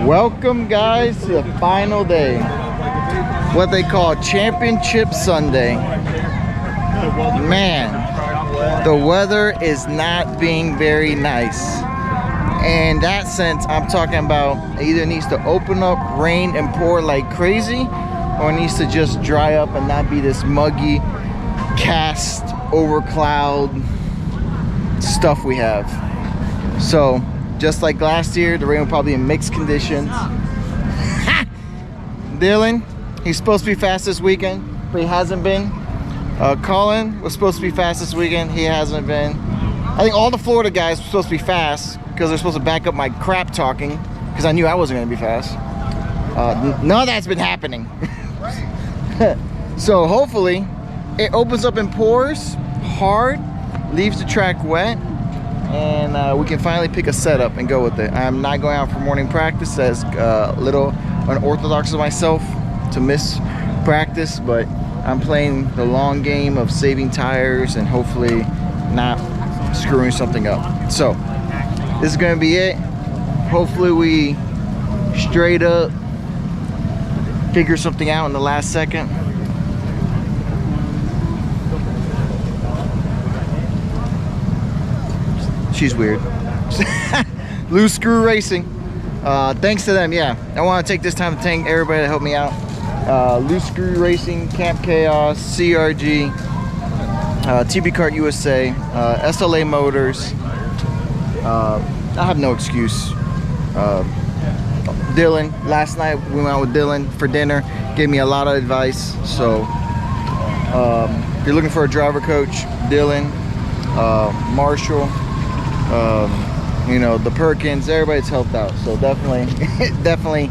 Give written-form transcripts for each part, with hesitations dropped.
Welcome guys to the final day, what they call Championship Sunday. Man, the weather is not being very nice. And in that sense, I'm talking about it either needs to open up, rain and pour like crazy, or it needs to just dry up and not be this muggy, cast over cloud stuff we have. So just like last year, the rain will probably be in mixed conditions. Dylan, he's supposed to be fast this weekend, but he hasn't been. Colin was supposed to be fast this weekend. He hasn't been. I think all the Florida guys were supposed to be fast because they're supposed to back up my crap talking because I knew I wasn't going to be fast. None of that's been happening. So hopefully it opens up and pours hard, leaves the track wet, and we can finally pick a setup and go with it. I'm not going out for morning practice as little unorthodox of myself to miss practice, but I'm playing the long game of saving tires and hopefully not screwing something up. So this is going to be it. Hopefully we straight up figure something out in the last second. She's weird. Loose Screw Racing. Thanks to them, yeah. I want to take this time to thank everybody that helped me out. Loose Screw Racing, Camp Chaos, CRG, TB Kart USA, SLA Motors. I have no excuse. Dylan, last night we went out with Dylan for dinner, gave me a lot of advice. So if you're looking for a driver coach, Dylan, Marshall, you know, the Perkins, everybody's helped out. So definitely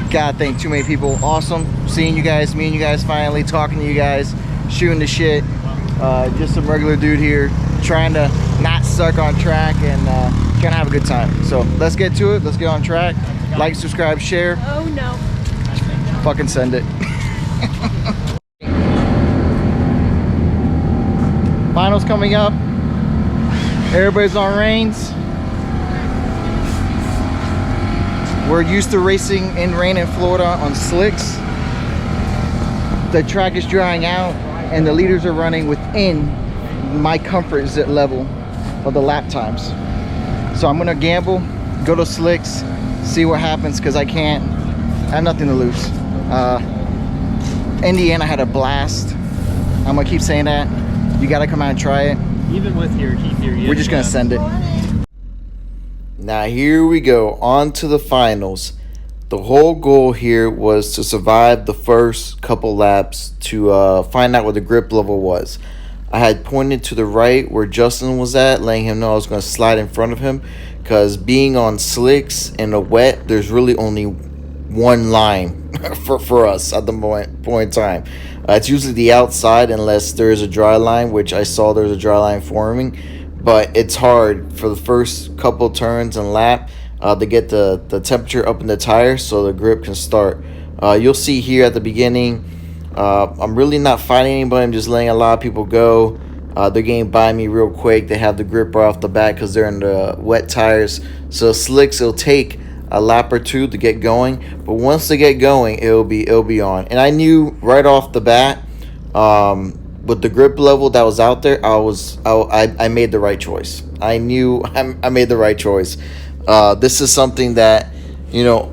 gotta thank too many people. Awesome seeing you guys, meeting you guys finally, talking to you guys, shooting the shit. Just some regular dude here trying to not suck on track and trying to have a good time. So let's get to it. Let's get on track. Like, subscribe, share. Oh no. Fucking send it. Finals coming up. Everybody's on reins. We're used to racing in rain in Florida on slicks. The track is drying out and the leaders are running within my comfort zone level of the lap times. So I'm gonna gamble, go to slicks, see what happens, because I have nothing to lose. Indiana had a blast. I'm gonna keep saying that. You gotta come out and try it. Even with your heat theory, we're just gonna send it. Now here we go, on to the finals. The whole goal here was to survive the first couple laps to find out what the grip level was. I had pointed to the right where Justin was at, letting him know I was going to slide in front of him, because being on slicks in the wet, there's really only one line for us at the point in time. It's usually the outside unless there is a dry line, which I saw there's a dry line forming, but it's hard for the first couple turns and lap to get the temperature up in the tire so the grip can start. You'll see here at the beginning, I'm really not fighting anybody. I'm just letting a lot of people go. They're getting by me real quick. They have the grip right off the bat because they're in the wet tires. So slicks, it'll take a lap or two to get going, but once they get going, it'll be on. And I knew right off the bat, with the grip level that was out there, I made the right choice. I knew I made the right choice. This is something that, you know,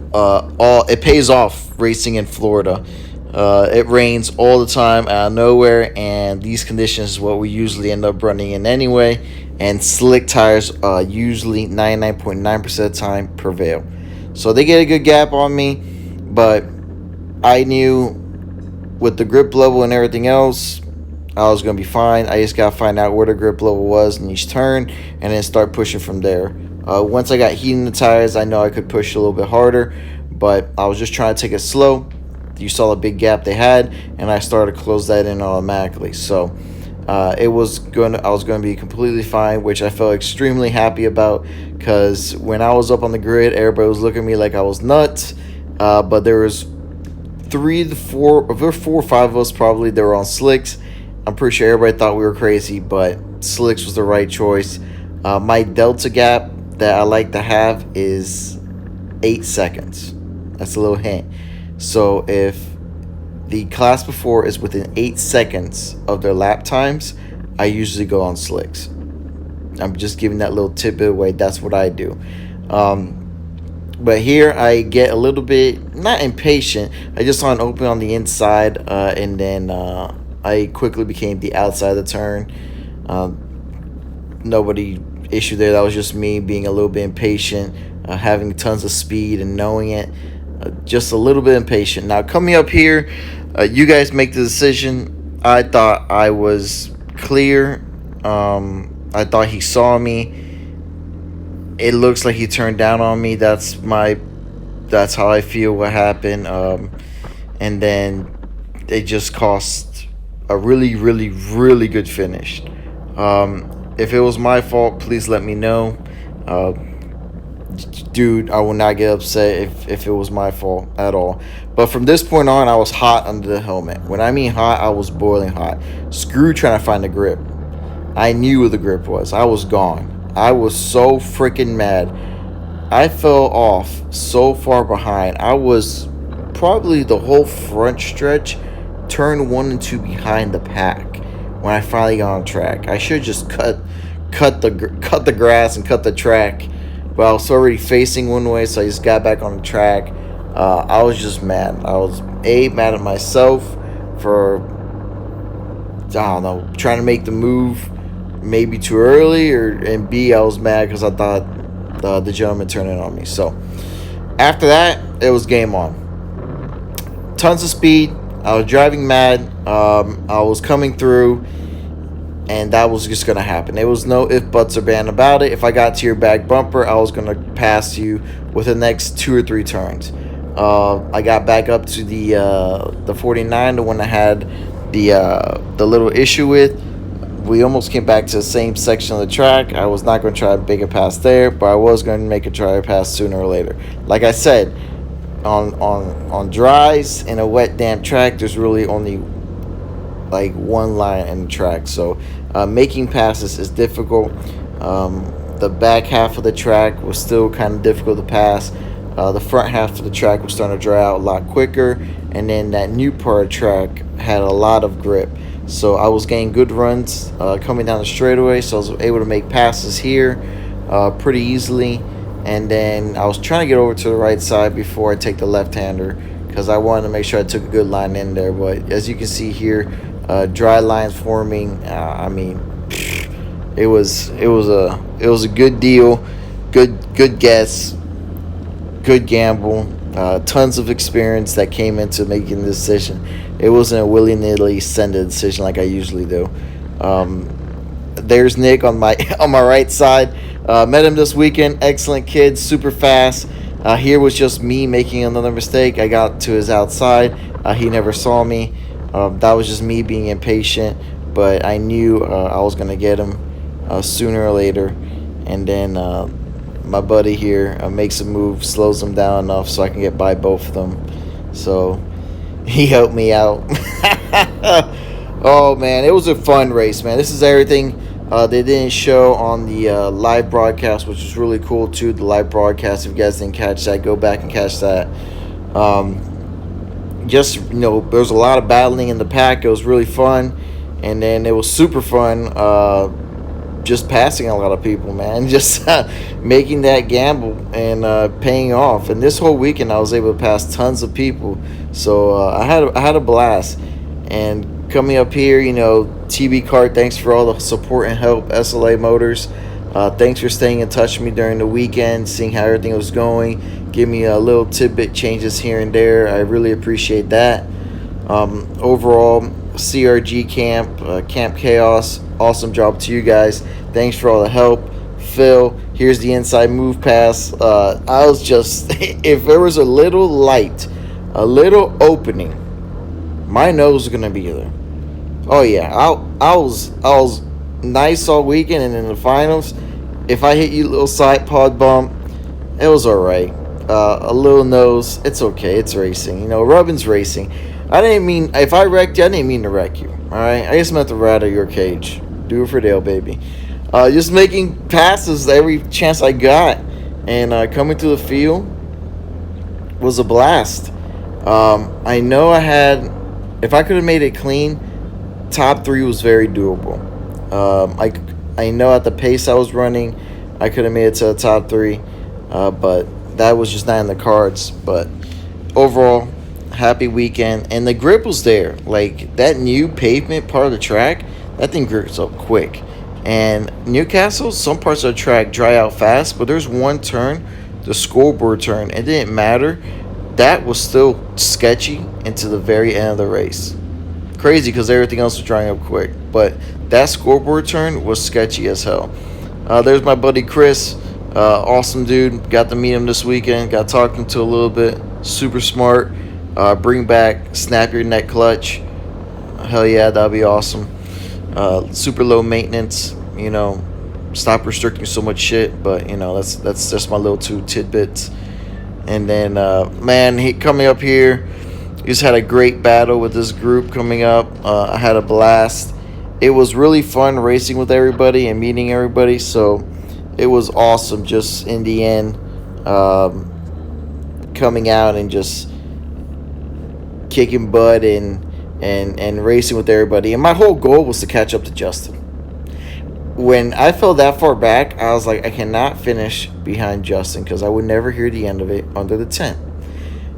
it pays off racing in Florida. It rains all the time out of nowhere, and these conditions is what we usually end up running in anyway, and slick tires usually 99.9% of the time prevail. So they get a good gap on me, but I knew with the grip level and everything else, I was going to be fine. I just got to find out where the grip level was in each turn and then start pushing from there. Once I got heat in the tires, I know I could push a little bit harder, but I was just trying to take it slow. You saw the big gap they had, and I started to close that in automatically. So I was going to be completely fine, which I felt extremely happy about, because when I was up on the grid, everybody was looking at me like I was nuts. But there was 4 or 5 of us probably that were on slicks. I'm pretty sure everybody thought we were crazy, but slicks was the right choice. My delta gap that I like to have is 8 seconds. That's a little hint. So if the class before is within 8 seconds of their lap times, I usually go on slicks. I'm just giving that little tidbit away. That's what I do. But here I get a little bit, not impatient. I just saw an open on the inside, and then I quickly became the outside of the turn. Nobody issue there. That was just me being a little bit impatient, having tons of speed and knowing it. Just a little bit impatient. Now coming up here, you guys make the decision. I thought I was clear. I thought he saw me. It looks like he turned down on me. That's how I feel what happened. And then it just cost a really, really, really good finish. If it was my fault, please let me know. Dude, I will not get upset if it was my fault at all. But from this point on, I was hot under the helmet. When I mean hot, I was boiling hot. Screw trying to find the grip. I knew where the grip was. I was gone. I was so freaking mad. I fell off so far behind. I was probably the whole front stretch, turn 1 and 2 behind the pack when I finally got on track. I should just cut the grass and cut the track, but I was already facing one way, so I just got back on the track. I was just mad. I was mad at myself for, I don't know, trying to make the move maybe too early, and B, I was mad because I thought the gentleman turned it on me. So after that, it was game on. Tons of speed. I was driving mad. I was coming through, and that was just going to happen. There was no if, buts, or ban about it. If I got to your back bumper, I was going to pass you with the next 2 or 3 turns. I got back up to the 49, the one I had the little issue with. We almost came back to the same section of the track. I was not going to try to make a pass there, but I was going to make a try to pass sooner or later. Like I said, on dries in a wet, damp track, there's really only like one line in the track. So making passes is difficult. The back half of the track was still kind of difficult to pass. The front half of the track was starting to dry out a lot quicker. And then that new part of the track had a lot of grip. So I was getting good runs coming down the straightaway, so I was able to make passes here pretty easily. And then I was trying to get over to the right side before I take the left-hander, because I wanted to make sure I took a good line in there. But as you can see here, dry lines forming. I mean, it was a good deal, good guess, good gamble. Tons of experience that came into making the decision. It wasn't a willy-nilly send a decision like I usually do. There's Nick on my right side. Met him this weekend. Excellent kid, super fast. Here was just me making another mistake. I got to his outside. He never saw me. That was just me being impatient, but I knew I was going to get him sooner or later. And then my buddy here makes a move, slows him down enough so I can get by both of them. So he helped me out. Oh, man, it was a fun race, man. This is everything they didn't show on the live broadcast, which was really cool, too. The live broadcast, if you guys didn't catch that, go back and catch that. Just, you know, there was a lot of battling in the pack. It was really fun. And then it was super fun just passing a lot of people, man. Just making that gamble and paying off. And this whole weekend, I was able to pass tons of people. So I had a blast. And coming up here, you know, TB Kart, thanks for all the support and help. SLA Motors, thanks for staying in touch with me during the weekend, seeing how everything was going. Give me a little tidbit changes here and there. I really appreciate that. Overall, CRG Camp, Camp Chaos, awesome job to you guys. Thanks for all the help. Phil, here's the inside move pass. I was just, if there was a little light, a little opening, my nose was gonna be there. Oh yeah, I was nice all weekend, and in the finals, if I hit you a little side pod bump, it was all right. A little nose, it's okay. It's racing, you know. Rubbin's racing. I didn't mean, if I wrecked you, I didn't mean to wreck you. All right, I just meant to rattle your cage. Do it for Dale, baby. Just making passes every chance I got, and coming to the field, was a blast. I know if I could have made it clean, top three was very doable. I know at the pace I was running, I could have made it to the top three, but that was just not in the cards. But overall, happy weekend, and the grip was there. Like that new pavement part of the track, that thing grips up quick. And Newcastle, some parts of the track dry out fast, but there's one turn, the scoreboard turn, it didn't matter. That was still sketchy into the very end of the race. Crazy because everything else was drying up quick, but that scoreboard turn was sketchy as hell. There's my buddy Chris, awesome dude. Got to meet him this weekend. Got talking to a little bit. Super smart. Bring back snap your neck clutch. Hell yeah, that'd be awesome. Super low maintenance. Stop restricting so much shit. But that's just my little two tidbits. And then man, he coming up here. He just had a great battle with this group coming up. I had a blast. It was really fun racing with everybody and meeting everybody. So it was awesome just in the end, coming out and just kicking butt and racing with everybody. And my whole goal was to catch up to Justin. When I fell that far back, I was like, I cannot finish behind Justin because I would never hear the end of it under the tent.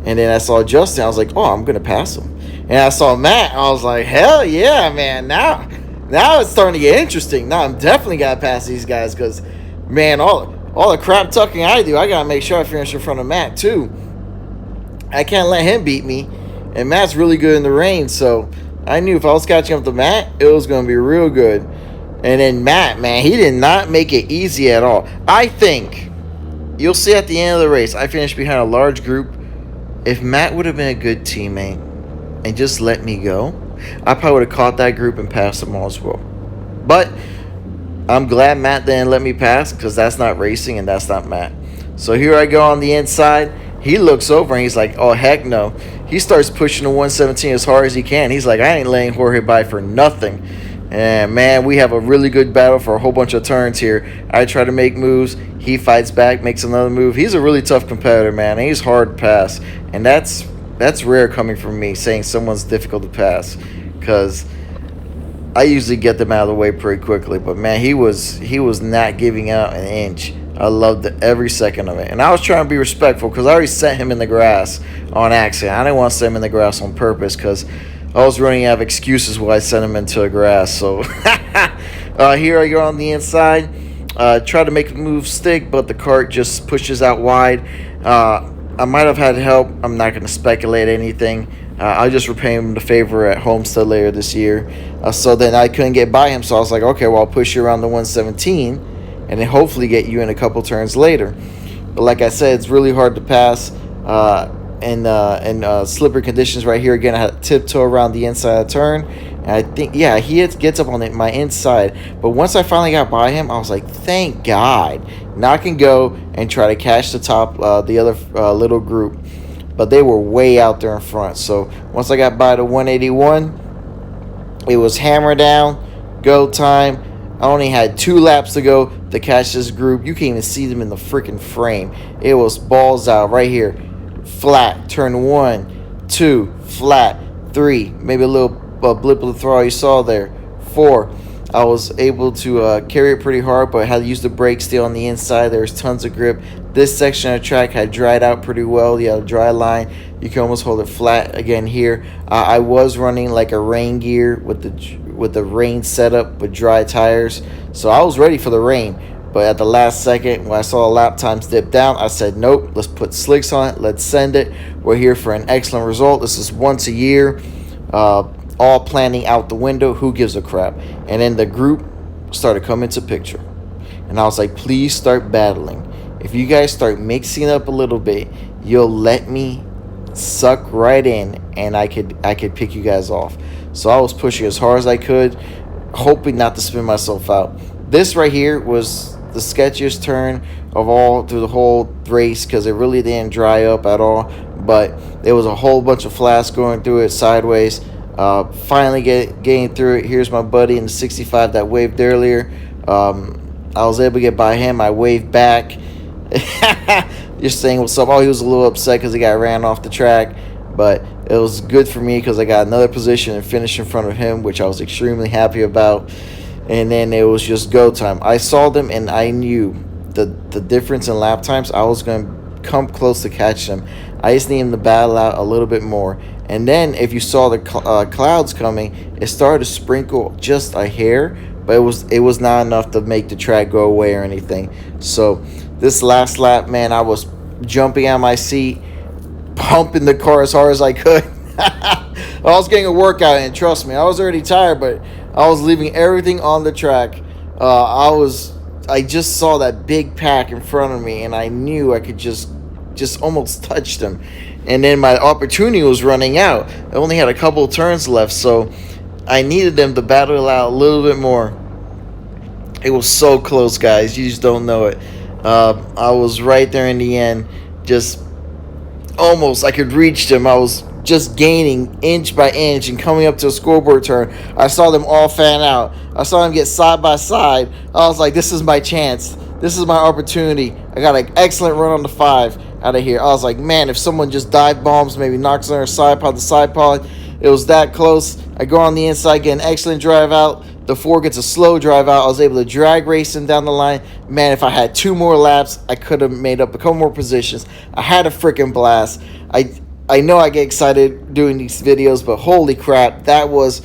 And then I saw Justin. I was like, oh, I'm going to pass him. And I saw Matt. I was like, hell yeah, man. Now it's starting to get interesting. Now I'm definitely got to pass these guys because, man, all the crap tucking I do, I got to make sure I finish in front of Matt, too. I can't let him beat me. And Matt's really good in the rain. So I knew if I was catching up to Matt, it was going to be real good. And then Matt, man, he did not make it easy at all. I think you'll see at the end of the race, I finished behind a large group. If Matt would have been a good teammate and just let me go, I probably would have caught that group and passed them all as well. But I'm glad Matt didn't let me pass because that's not racing and that's not Matt. So here I go on the inside. He looks over and he's like, oh, heck no. He starts pushing the 117 as hard as he can. He's like, I ain't letting Jorge by for nothing. And, man, we have a really good battle for a whole bunch of turns here. I try to make moves. He fights back, makes another move. He's a really tough competitor, man. And he's hard to pass. And that's rare coming from me, saying someone's difficult to pass. Because I usually get them out of the way pretty quickly. But, man, he was not giving out an inch. I loved every second of it. And I was trying to be respectful because I already set him in the grass on accident. I didn't want to set him in the grass on purpose because I was running out of excuses why I sent him into the grass. So here I go on the inside. Try to make the move stick, but the cart just pushes out wide. I might have had help. I'm not going to speculate anything. I'll just repay him the favor at Homestead later this year. So then I couldn't get by him. So I was like, okay, well, I'll push you around the 117 and then hopefully get you in a couple turns later. But like I said, it's really hard to pass. And slippery conditions right here. Again, I had to tiptoe around the inside of the turn. And I think, yeah, he gets up on my inside. But once I finally got by him, I was like, thank God. Now I can go and try to catch the top, the other little group. But they were way out there in front. So once I got by the 181, it was hammer down, go time. I only had 2 laps to go to catch this group. You can't even see them in the freaking frame. It was balls out right here. Flat, turn 1, 2, flat, 3, maybe a little blip of the throttle you saw there, 4. I was able to carry it pretty hard, but I had to use the brake steel on the inside. There's tons of grip. This section of the track had dried out pretty well. You had a dry line. You can almost hold it flat again here. I was running like a rain gear with the rain setup with dry tires, so I was ready for the rain. But at the last second, when I saw the lap times dip down, I said, nope, let's put slicks on it. Let's send it. We're here for an excellent result. This is once a year. All planning out the window. Who gives a crap? And then the group started coming to picture. And I was like, please start battling. If you guys start mixing it up a little bit, you'll let me suck right in and I could pick you guys off. So I was pushing as hard as I could, hoping not to spin myself out. This right here was the sketchiest turn of all through the whole race because it really didn't dry up at all, but there was a whole bunch of flash going through it sideways. Finally getting through it. Here's my buddy in the 65 that waved earlier. I was able to get by him. I waved back. just saying what's up. Oh, he was a little upset because he got ran off the track, but it was good for me because I got another position and finished in front of him, which I was extremely happy about. And then it was just go time. I saw them and I knew the difference in lap times. I was going to come close to catch them. I just needed them to battle out a little bit more. And then if you saw the clouds coming, it started to sprinkle just a hair, but it was not enough to make the track go away or anything. So this last lap, man, I was jumping out of my seat, pumping the car as hard as I could. I was getting a workout, and trust me, I was already tired, but I was leaving everything on the track. I just saw that big pack in front of me, and I knew I could just almost touch them. And then my opportunity was running out. I only had a couple of turns left, so I needed them to battle out a little bit more. It was so close, guys. You just don't know it. I was right there in the end. Just almost, I could reach them. I was just gaining inch by inch and coming up to a scoreboard turn. I saw them all fan out. I saw them get side by side. I was like, this is my chance. This is my opportunity. I got an excellent run on the 5 out of here. I was like, man, if someone just dive bombs, maybe knocks on their side pod, it was that close. I go on the inside, get an excellent drive out. The 4 gets a slow drive out. I was able to drag race him down the line. Man, if I had 2 more laps, I could have made up a couple more positions. I had a freaking blast. I know I get excited doing these videos, but holy crap, that was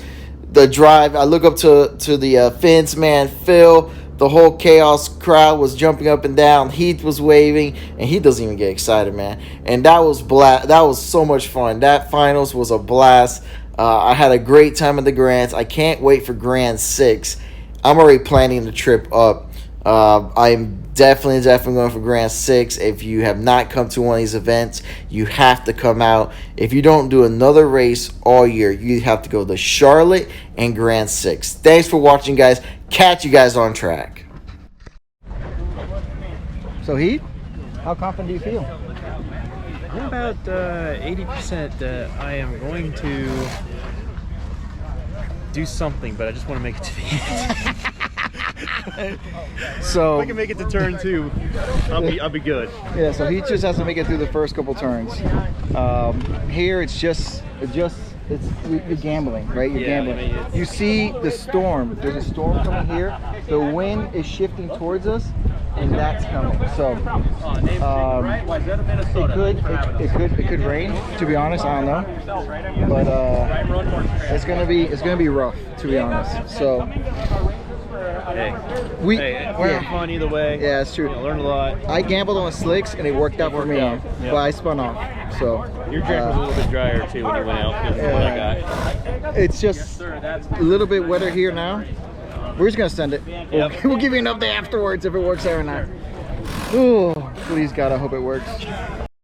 the drive. I look up to the fence, man, Phil. The whole chaos crowd was jumping up and down. Heath was waving, and he doesn't even get excited, man. And that was that was so much fun. That finals was a blast. I had a great time at the Grands. I can't wait for Grand 6. I'm already planning the trip up. I'm definitely going for Grand 6. If you have not come to one of these events, you have to come out. If you don't do another race all year, you have to go to Charlotte and Grand 6. Thanks for watching, guys. Catch you guys on track. So Heath, how confident do you feel? I'm about 80% that I am going to do something, but I just want to make it to the end. So if I can make it to turn 2, I'll be good. Yeah, so he just has to make it through the first couple turns. Here it's you're gambling, right? You're gambling. I mean, you see the storm. There's a storm coming here. The wind is shifting towards us, and that's coming. So it could rain. To be honest, I don't know, but it's gonna be rough. To be honest, so. We're having fun either way. Yeah, it's true. I learned a lot. I gambled on slicks and it worked out for me, but I spun off. So your drink was a little bit drier too when you went out. What I got. It's just a little bit wetter here now. We're just gonna send it. We'll give you an update afterwards if it works out or not. Oh, please God, I hope it works.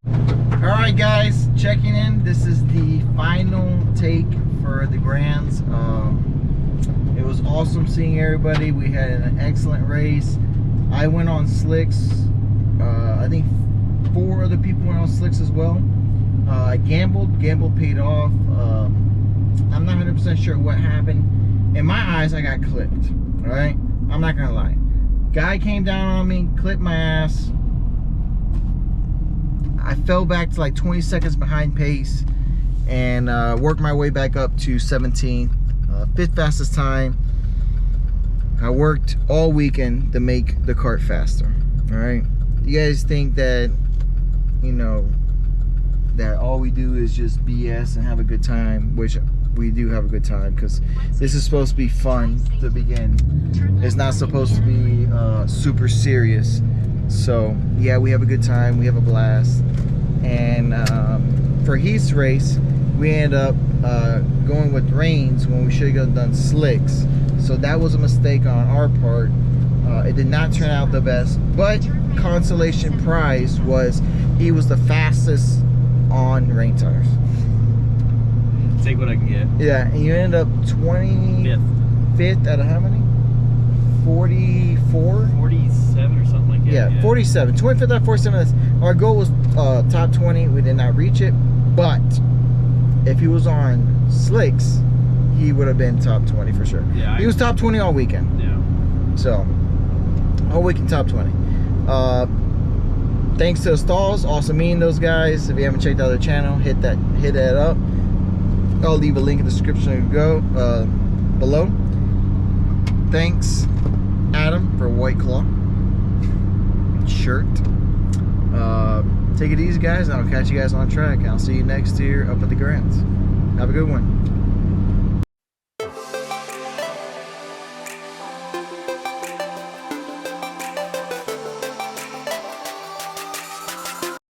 All right, guys, checking in. This is the final take for the Grands. It was awesome seeing everybody. We had an excellent race. I went on slicks. I think 4 other people went on slicks as well. I gambled. Gamble paid off. I'm not 100% sure what happened. In my eyes, I got clipped. All right? I'm not gonna lie. Guy came down on me, clipped my ass. I fell back to like 20 seconds behind pace and worked my way back up to 17th. 5th fastest time. I worked all weekend to make the kart faster. All right, you guys think that, you know, that all we do is just BS and have a good time, which we do have a good time, because this is supposed to be fun to begin. It's not supposed to be super serious. So yeah, we have a good time, we have a blast. And for Heath's race, we ended up going with reins when we should have done slicks. So that was a mistake on our part. It did not turn out the best, but consolation prize was he was the fastest on rain tires. Take what I can get. Yeah, and you ended up 25th out of how many? 44? 47 or something like that. Yeah, 47. 25th out of 47. Our goal was top 20. We did not reach it, but if he was on slicks, he would have been top 20 for sure. Yeah, he was top 20 all weekend. Yeah. So, all weekend top 20. Thanks to the Stalls, also me and those guys. If you haven't checked out their channel, hit that up. I'll leave a link in the description below. Thanks, Adam, for a White Claw shirt. Take it easy, guys, and I'll catch you guys on track. I'll see you next year up at the grounds. Have a good one.